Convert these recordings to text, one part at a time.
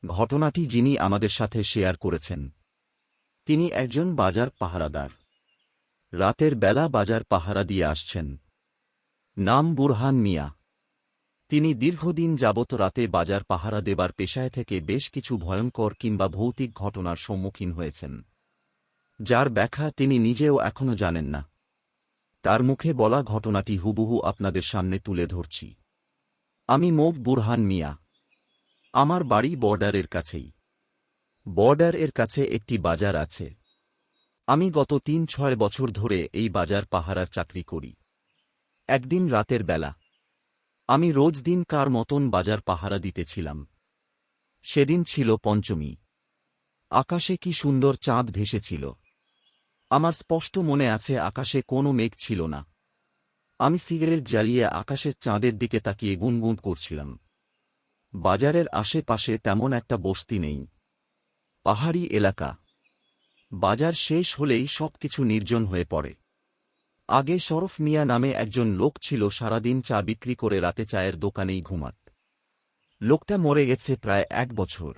ঘটনাটি যিনি আমাদের সাথে শেয়ার করেছেন তিনি একজন বাজার পাহারাদার। রাতের বেলা বাজার পাহারা দিয়ে আসছেন। নাম বুরহান মিয়া। তিনি দীর্ঘদিন যাবত রাতে বাজার পাহারা দেবার পেশায় থেকে বেশ কিছু ভয়ঙ্কর কিংবা ভৌতিক ঘটনার সম্মুখীন হয়েছেন, যার ব্যাখ্যা তিনি নিজেও এখনও জানেন না। তার মুখে বলা ঘটনাটি হুবহু আপনাদের সামনে তুলে ধরছি। আমি বুরহান মিয়া। আমার বাড়ি বর্ডারের কাছেই। বর্ডারের কাছে একটি বাজার আছে। আমি গত ৩-৬ বছর ধরে এই বাজার পাহারার চাকরি করি। একদিন রাতের বেলা আমি রোজ দিনকার মতন বাজার পাহারা দিতেছিলাম। সেদিন ছিল পঞ্চমী। আকাশে কি সুন্দর চাঁদ ভেসেছিল। আমার স্পষ্ট মনে আছে আকাশে কোনো মেঘ ছিল না। আমি সিগারেট জ্বালিয়ে আকাশের চাঁদের দিকে তাকিয়ে গুনগুন করছিলাম। বাজারের আশেপাশে তেমন একটা বস্তি নেই, পাহাড়ি এলাকা। বাজার শেষ হলেই সবকিছু নির্জন হয়ে পড়ে। আগে শরফ মিয়া নামে একজন লোক ছিল, সারাদিন চা বিক্রি করে রাতে চায়ের দোকানেই ঘুমাত। লোকটা মরে গেছে প্রায় ১ বছর।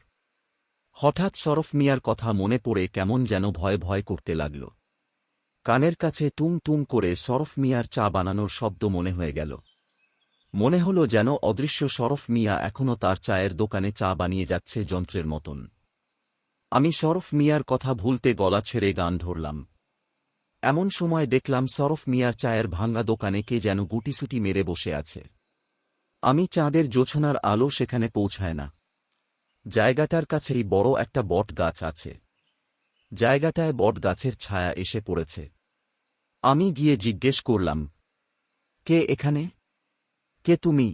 হঠাৎ শরফ মিয়ার কথা মনে পড়ে কেমন যেন ভয় ভয় করতে লাগল। কানের কাছে টুং টুং করে শরফ মিয়ার চা বানানোর শব্দ মনে হয়ে গেল। মনে হল যেন অদৃশ্য শরফ মিয়া এখনও তার চায়ের দোকানে চা বানিয়ে যাচ্ছে যন্ত্রের মতন। আমি শরফ মিয়ার কথা ভুলতে গলা ছেড়ে গান ধরলাম। এমন সময় দেখলাম শরফ মিয়ার চায়ের ভাঙা দোকানে কে যেন গুটিসুটি মেরে বসে আছে। আমি চাঁদের জোছনার আলো সেখানে পৌঁছায় না। জায়গাটার কাছেই বড় একটা বট গাছ আছে। জায়গাটায় বট গাছের ছায়া এসে পড়েছে। আমি গিয়ে জিজ্ঞেস করলাম, কে এখানে? কে তুমি?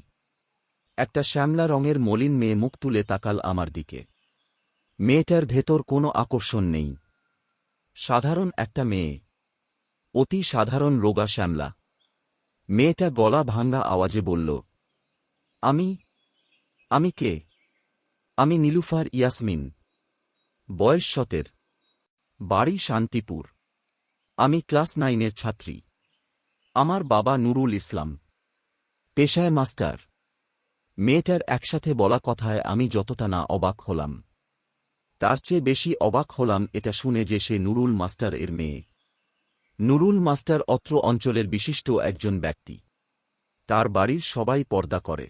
একটা শ্যামলা রঙের মলিন মেয়ে মুখ তুলে তাকাল আমার দিকে। মেয়েটার ভেতর কোনো আকর্ষণ নেই। সাধারণ একটা মেয়ে, অতি সাধারণ রোগা শ্যামলা। মেয়েটা গলা ভাঙা আওয়াজে বলল, আমি কে? আমি নীলুফার ইয়াসমিন। বয়স ১৭। বাড়ি শান্তিপুর। আমি ক্লাস 9-এর ছাত্রী। আমার বাবা নুরুল ইসলাম, পেশায় মাস্টার। মেয়েটার একসাথে বলা কথায় আমি যতটা না অবাক হলাম, তার চেয়ে বেশি অবাক হলাম এটা শুনে যে সে নুরুল মাস্টার এর মেয়ে। নুরুল মাস্টার অত্র অঞ্চলের বিশিষ্ট একজন ব্যক্তি। তার বাড়ির সবাই পর্দা করে।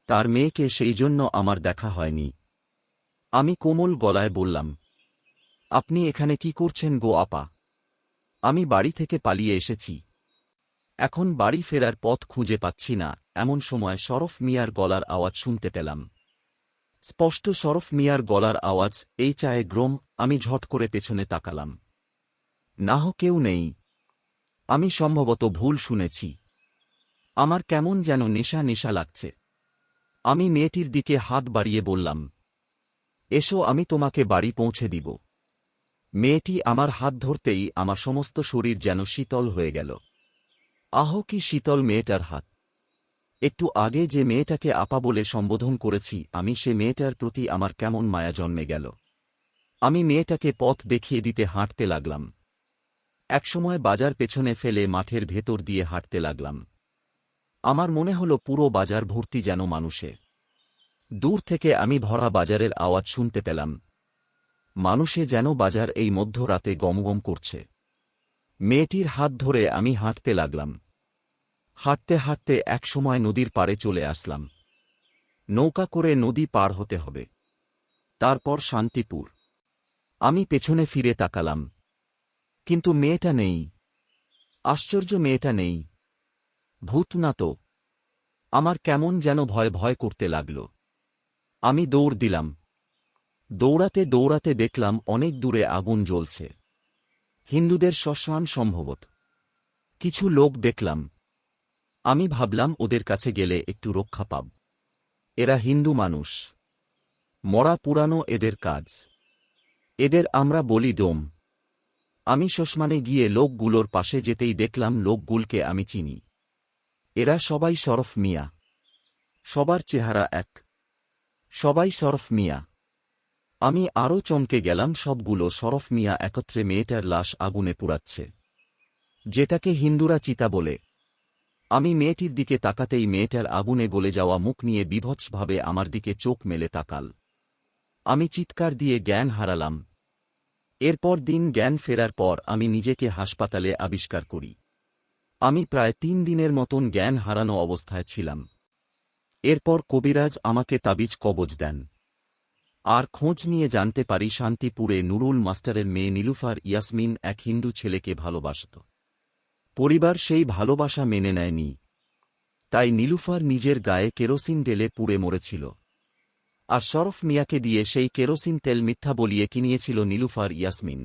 তার মেয়েকে সেই জন্য আমার দেখা হয়নি। আমি কোমল গলায় বললাম, আপনি এখানে কি করছেন গো আপা? আমি বাড়ি থেকে পালিয়ে এসেছি। এখন বাড়ি ফেরার পথ খুঁজে পাচ্ছি না। এমন সময় শরফ মিয়ার গলার আওয়াজ শুনতে পেলাম। স্পষ্ট শরফ মিয়ার গলার আওয়াজ, এই চায়ে গ্রোম। আমি ঝট করে পেছনে তাকালাম। না, কেউ নেই। আমি সম্ভবত ভুল শুনেছি। আমার কেমন যেন নেশা নেশা লাগছে। আমি মেয়েটির দিকে হাত বাড়িয়ে বললাম, এসো, আমি তোমাকে বাড়ি পৌঁছে দিব। মেয়েটি আমার হাত ধরতেই আমার সমস্ত শরীর যেন শীতল হয়ে গেল। আহ, কি শীতল মেয়েটার হাত! একটু আগে যে মেয়েটাকে আপা বলে সম্বোধন করেছি আমি, সে মেয়েটার প্রতি আমার কেমন মায়া জন্মে গেল। আমি মেয়েটাকে পথ দেখিয়ে দিতে হাঁটতে লাগলাম। একসময় বাজার পেছনে ফেলে মাঠের ভেতর দিয়ে হাঁটতে লাগলাম। আমার মনে হলো পুরো বাজার ভর্তি যেন মানুষে। দূর থেকে আমি ভরা বাজারের আওয়াজ শুনতে পেলাম। মানুষে যেন বাজার এই মধ্যরাতে গমগম করছে। মেয়েটির হাত ধরে আমি হাঁটতে লাগলাম। হাঁটতে হাঁটতে একসময় নদীর পাড়ে চলে আসলাম। নৌকা করে নদী পার হতে হবে, তারপর শান্তিপুর। আমি পেছনে ফিরে তাকালাম, কিন্তু মেয়েটা নেই। আশ্চর্য, মেয়েটা নেই। ভূত না তো? আমার কেমন যেন ভয় ভয় করতে লাগল। আমি দৌড় দিলাম। দৌড়াতে দৌড়াতে দেখলাম অনেক দূরে আগুন জ্বলছে। হিন্দুদের শ্মশান সম্ভবত। কিছু লোক দেখলাম। আমি ভাবলাম ওদের কাছে গেলে একটু রক্ষা পাব। এরা হিন্দু মানুষ, মরা পুরানো এদের কাজ। এদের আমরা বলি ডোম। আমি শ্মশানে গিয়ে লোকগুলোর পাশে যেতেই দেখলাম লোকগুলোকে আমি চিনি। এরা সবাই শরফ মিয়া। সবার চেহারা এক। সবাই শরফ মিয়া। আমি আরও চমকে গেলাম, সবগুলো শরফ মিয়া একত্রে মেয়েটার লাশ আগুনে পুড়াচ্ছে, যেটাকে হিন্দুরা চিতা বলে। আমি মেয়েটির দিকে তাকাতেই মেয়েটার আগুনে গলে যাওয়া মুখ নিয়ে বিভৎসভাবে আমার দিকে চোখ মেলে তাকাল। আমি চিৎকার দিয়ে জ্ঞান হারালাম। এরপর দিন জ্ঞান ফেরার পর আমি নিজেকে হাসপাতালে আবিষ্কার করি। আমি প্রায় 3 দিনের মতন জ্ঞান হারানো অবস্থায় ছিলাম। এরপর কবিরাজ আমাকে তাবিজ কবজ দেন। আর খোঁজ নিয়ে জানতে পারি শান্তিপুরে নুরুল মাস্টারের মেয়ে নীলুফার ইয়াসমিন এক হিন্দু ছেলেকে ভালোবাসত। পরিবার সেই ভালোবাসা মেনে নেয়নি, তাই নীলুফার নিজের গায়ে কেরোসিন ঢেলে পুড়ে মরেছিল। আর শরফ মিয়াকে দিয়ে সেই কেরোসিন তেল মিথ্যা বলিয়ে কিনিয়েছিল নীলুফার ইয়াসমিন।